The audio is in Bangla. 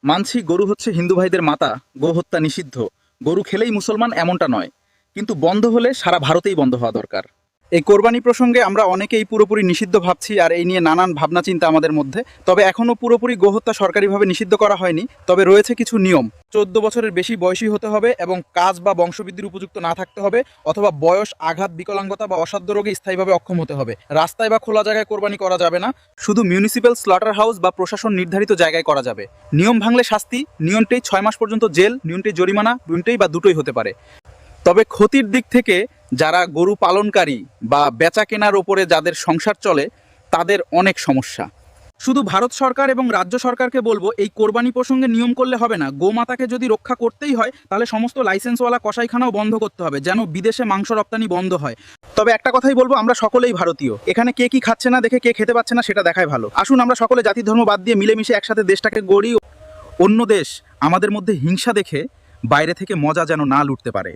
মানছি গরু হচ্ছে হিন্দু ভাইদের মাতা, গো হত্যা নিষিদ্ধ, গরু খেলেই মুসলমান এমনটা নয়, কিন্তু বন্ধ হলে সারা ভারতেই বন্ধ হওয়া দরকার। এই কোরবানি প্রসঙ্গে আমরা অনেকেই পুরোপুরি নিষিদ্ধ ভাবছি, আর এই নিয়ে নানান ভাবনা চিন্তা আমাদের মধ্যে। তবে এখনও পুরোপুরি গোহত্যা সরকারিভাবে নিষিদ্ধ করা হয়নি, তবে রয়েছে কিছু নিয়ম। 14 বছরের বেশি বয়সী হতে হবে এবং কাজ বা বংশবৃদ্ধির উপযুক্ত না থাকতে হবে, অথবা বয়স, আঘাত, বিকলাঙ্গতা বা অসাধ্য রোগে স্থায়ীভাবে অক্ষম হতে হবে। রাস্তায় বা খোলা জায়গায় কোরবানি করা যাবে না, শুধু মিউনিসিপ্যাল স্লটার হাউস বা প্রশাসন নির্ধারিত জায়গায় করা যাবে। নিয়ম ভাঙলে শাস্তি, নিয়মটাই 6 মাস পর্যন্ত জেল, নিয়মটাই জরিমানা, দুটোই বা দুটোই হতে পারে। তবে ক্ষতির দিক থেকে যারা গরু পালনকারী বা বেচা কেনার ওপরে যাদের সংসার চলে, তাদের অনেক সমস্যা। শুধু ভারত সরকার এবং রাজ্য সরকারকে বলবো, এই কোরবানি প্রসঙ্গে নিয়ম করলে হবে না। গোমাতাকে যদি রক্ষা করতেই হয়, তাহলে সমস্ত লাইসেন্সওয়ালা কসাইখানাও বন্ধ করতে হবে, যেন বিদেশে মাংস রপ্তানি বন্ধ হয়। তবে একটা কথাই বলবো, আমরা সকলেই ভারতীয়। এখানে কে কি খাচ্ছে না দেখে কে খেতে পাচ্ছে না সেটা দেখাই ভালো। আসুন আমরা সকলে জাতি ধর্ম বাদ দিয়ে মিলেমিশে একসাথে দেশটাকে গড়ি। অন্য দেশ আমাদের মধ্যে হিংসা দেখে বাইরে থেকে মজা যেন না লুটতে পারে।